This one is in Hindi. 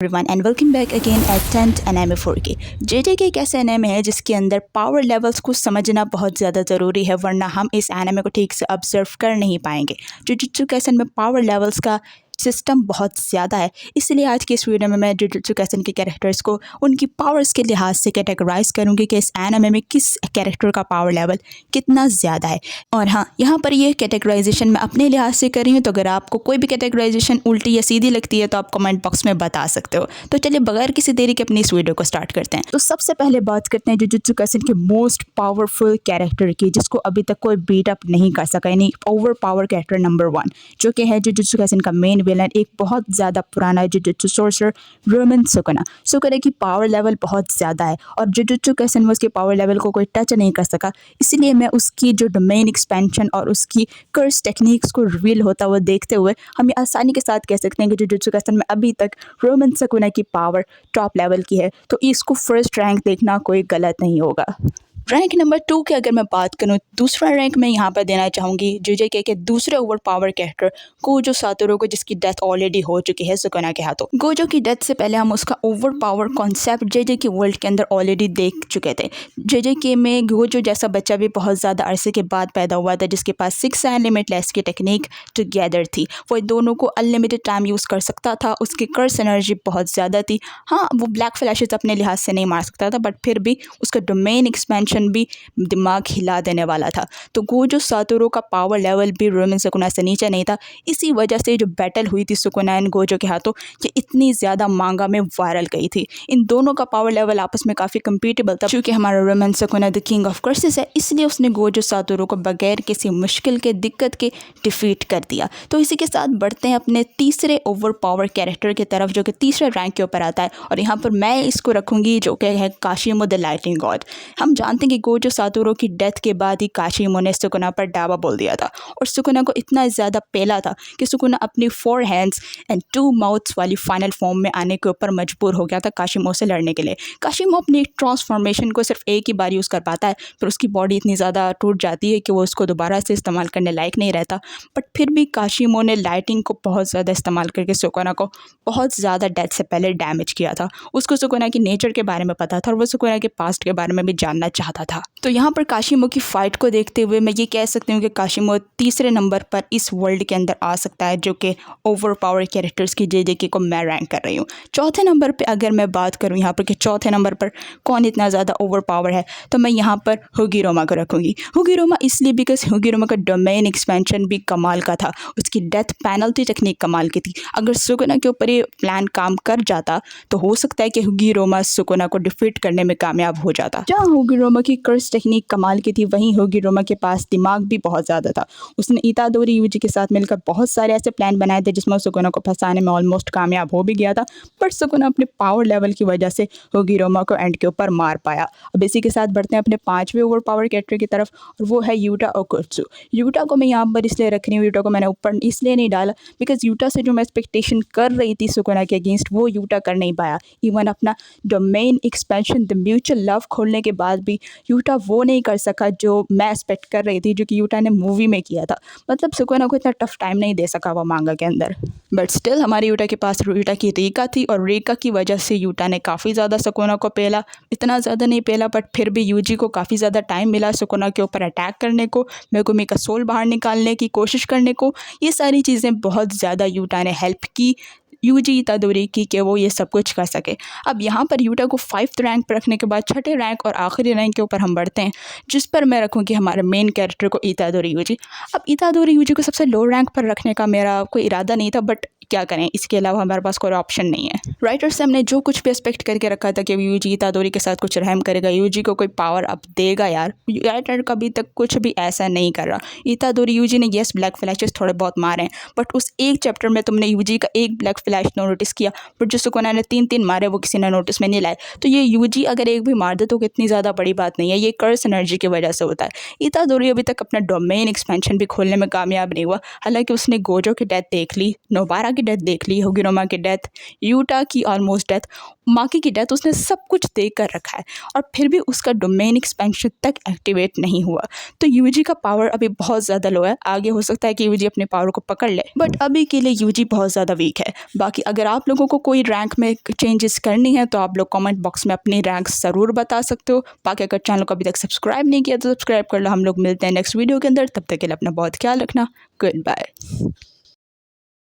Everyone and welcome back again at 10th anime 4K। JJK एक ऐसा एनएमए है जिसके अंदर पावर लेवल्स को समझना बहुत ज़्यादा ज़रूरी है, वरना हम इस एनएमए को ठीक से ऑब्जर्व कर नहीं पाएंगे। जुजुत्सु काइसेन में पावर लेवल्स का सिस्टम बहुत ज़्यादा है, इसलिए आज की इस वीडियो में मैं जुजुत्सु काइसेन के कैरेक्टर्स को उनकी पावर्स के लिहाज से कैटेगराइज करूँगी कि इस एनएमए में किस कैरेक्टर का पावर लेवल कितना ज़्यादा है। और हाँ, यहाँ पर ये कैटेगराइजेशन मैं अपने लिहाज से कर रही हूँ, तो अगर आपको कोई भी कैटेगराइजेशन उल्टी या सीधी लगती है तो आप कमेंट बॉक्स में बता सकते हो। तो चलिए बगैर किसी देरी के अपनी इस वीडियो को स्टार्ट करते हैं। तो सबसे पहले बात करते हैं जुजुत्सु काइसेन के मोस्ट पावरफुल कैरेक्टर की, जिसको अभी तक कोई बीट अप नहीं कर सका, यानी ओवर पावर कैरेक्टर नंबर 1, जो कि है जुजुत्सु काइसेन का मेन विलन, एक बहुत ज़्यादा पुराना jujutsu sorcerer Ryomen Sukuna. Sukuna की पावर लेवल बहुत ज़्यादा है और जुजुत्सु काइसेन में उसके पावर लेवल को कोई टच नहीं कर सका, इसलिए मैं उसकी जो डोमेन एक्सपेंशन और उसकी कर्स टेक्निक्स को रिवील होता हुआ देखते हुए हम आसानी के साथ कह सकते हैं कि जुजुत्सु काइसेन में अभी तक रोमन सुकुना की पावर टॉप लेवल की है, तो इसको फर्स्ट रैंक देखना कोई गलत नहीं होगा। रैंक नंबर 2 की अगर मैं बात करूँ, दूसरा रैंक मैं यहाँ पर देना चाहूँगी जेजेके के दूसरे over power character Gojo Satoru को, जिसकी डेथ ऑलरेडी हो चुकी है सुकुना के हाथों। गोजो की डेथ से पहले हम उसका ओवर पावर कॉन्सेप्ट जेजेके वर्ल्ड के अंदर ऑलरेडी देख चुके थे। जेजेके में गोजो जैसा बच्चा भी बहुत ज़्यादा अरसे के बाद पैदा हुआ था, जिसके पास 6 एंड लिमिटलेस की टेक्निक टुगेदर थी। वो दोनों को अनलिमिटेड टाइम यूज़ कर सकता था, उसकी कर्स एनर्जी बहुत ज़्यादा थी। हाँ, वो ब्लैक फ्लैशेस अपने लिहाज से नहीं मार सकता था, बट फिर भी उसका डोमेन एक्सपेंशन भी दिमाग हिला देने वाला था। तो गोजो सातोरू का पावर लेवल भी रोमन सुकुना से नीचे नहीं था। इसी वजह से जो बैटल हुई थी सुकुना एंड गोजो के हाथों, ये इतनी ज़्यादा मांगा में वायरल गई थी। इन दोनों का पावर लेवल आपस में काफ़ी कंपीटेबल था। क्योंकि हमारा Ryomen Sukuna the king of curses है, इसलिए उसने गोजो सातोरू को बगैर किसी मुश्किल के दिक्कत के डिफीट कर दिया। तो इसी के साथ बढ़ते हैं अपने तीसरे ओवर पावर कैरेक्टर की तरफ, जो कि तीसरे रैंक के ऊपर आता है, और यहाँ पर मैं इसको रखूँगी जो कि है काशिमो द लाइटनिंग गॉड। हम जानते हैं कि गोजो सातोरू की डेथ के बाद ही काशिमो ने सुकुना पर डावा बोल दिया था, और सुकुना को इतना ज़्यादा पेला था कि सुकुना अपनी 4 हैंड्स एंड 2 माउथ्स वाली फाइनल फॉर्म में आने के ऊपर मजबूर हो गया था काशिमो से लड़ने के लिए। काशिमो अपनी ट्रांसफॉर्मेशन को सिर्फ एक ही बार यूज़ कर पाता है, फिर उसकी बॉडी इतनी ज़्यादा टूट जाती है कि वो उसको दोबारा से इस्तेमाल करने लायक नहीं रहता। बट फिर भी काशिमो ने लाइटिंग को बहुत ज़्यादा इस्तेमाल करके सुकुना को बहुत ज़्यादा डेथ से पहले डैमेज किया था। उसको सुकुना की नेचर के बारे में पता था और वो सुकुना के पास्ट के बारे में भी जानना चाहता था। तो यहाँ पर काशिमो की फ़ाइट को देखते हुए मैं ये कह सकती हूँ कि काशिमो तीसरे नंबर पर इस वर्ल्ड के अंदर आ सकता है, जो कि ओवर पावर कैरेक्टर्स की जेजेके को मैं रैंक कर रही हूँ। चौथे नंबर पे अगर मैं बात करूँ यहाँ पर कि चौथे नंबर पर कौन इतना ज़्यादा ओवर पावर है, तो मैं यहाँ पर हुगिरोमा को रखूँगी। हुगिरोमा इसलिए बिकॉज हुगिरोमा का डोमेन एक्सपेंशन भी कमाल का था, उसकी डेथ पेनल्टी टेक्निक कमाल की थी। अगर सुकुना के ऊपर ये प्लान काम कर जाता तो हो सकता है कि हुगिरोमा सुकुना को डिफीट करने में कामयाब हो जाता। जहाँ हुगिरोमा की कर्स टेक्निक कमाल की थी, वहीं हुगिरोमा के पास दिमाग भी बहुत ज़्यादा था। उसने इतादोरी यूजी के साथ मिलकर बहुत सारे ऐसे प्लान बनाए थे जिसमें सुकुना को फंसाने में ऑलमोस्ट कामयाब हो भी गया था, बट सुकुना अपने पावर लेवल की वजह से हुगिरोमा को एंड के ऊपर मार पाया। अब इसी के साथ बढ़ते हैं अपने 5वें ओवर पावर कैरेक्टर की तरफ, और वो है यूटा ओकुत्सु। यूटा को मैं यहाँ पर इसलिए रख रही हूँ, यूटा को मैंने ऊपर इसलिए नहीं डाला बिकॉज यूटा से जो मैं एक्सपेक्टेशन कर रही थी सुकुना के अगेंस्ट, वो यूटा कर नहीं पाया। इवन अपना domain expansion the mutual love खोलने के बाद भी यूटा वो नहीं कर सका जो मैं एक्सपेक्ट कर रही थी, जो कि यूटा ने मूवी में किया था। मतलब सुकुना को इतना टफ टाइम नहीं दे सका वो मांगा के अंदर, बट स्टिल हमारे यूटा के पास यूटा की रेका थी, और रेका की वजह से यूटा ने काफ़ी ज़्यादा सुकुना को पेला। इतना ज़्यादा नहीं पेला, बट फिर भी यूजी को काफ़ी ज़्यादा टाइम मिला सुकुना के ऊपर अटैक करने को, मेगुमी का सोल बाहर निकालने की कोशिश करने को। ये सारी चीज़ें बहुत ज़्यादा यूटा ने हेल्प की यूजी इतादोरी की कि वो ये सब कुछ कर सके। अब यहाँ पर यूटा को 5th रैंक पर रखने के बाद छठे रैंक और आखिरी रैंक के ऊपर हम बढ़ते हैं, जिस पर मैं रखूँगी हमारे मेन कैरेक्टर को इतादोरी यूजी। अब इतादोरी यूजी को सबसे लो रैंक पर रखने का मेरा कोई इरादा नहीं था, बट क्या करें, इसके अलावा हमारे पास कोई ऑप्शन नहीं है। राइटर से हमने जो कुछ भी एक्सपेक्ट करके रखा था कि यूजी इतादोरी के साथ कुछ रहम करेगा, यूजी को कोई पावर अप देगा, यार राइटर कभी तक कुछ भी ऐसा नहीं कर रहा। इतादोरी यूजी ने येस ब्लैक फ्लैशेस थोड़े बहुत मारे हैं, बट उस एक चैप्टर में तुमने यूजी का एक ब्लैक फ्लैश नोटिस किया, बट जो सुकुना ने 3 मारे वो किसी ने नोटिस में नहीं लाए। तो ये यूजी अगर एक भी मार दे तो कितनी ज़्यादा बड़ी बात नहीं है, ये कर्स एनर्जी की वजह से होता है। इतादोरी अभी तक अपना डोमेन एक्सपेंशन भी खोलने में कामयाब नहीं हुआ। हालांकि उसने गोजो की डेथ देख ली, नोबारा की डेथ देख ली, हुगिरोमा की डेथ, यूटा की ऑलमोस्ट डेथ, माकी की डेथ, उसने सब कुछ देख कर रखा है और फिर भी उसका डोमेन एक्सपेंशन तक एक्टिवेट नहीं हुआ। तो यूजी का पावर अभी बहुत ज़्यादा लो है, आगे हो सकता है कि यूजी अपने पावर को पकड़ ले, बट अभी के लिए यूजी बहुत ज़्यादा वीक है। बाकी अगर आप लोगों को कोई रैंक में चेंजेस करनी है तो आप लोग कमेंट बॉक्स में अपनी रैंक ज़रूर बता सकते हो। बाकी अगर चैनल को अभी तक सब्सक्राइब नहीं किया तो सब्सक्राइब कर लो। हम लोग मिलते हैं नेक्स्ट वीडियो के अंदर, तब तक के लिए अपना बहुत ख्याल रखना। Good bye.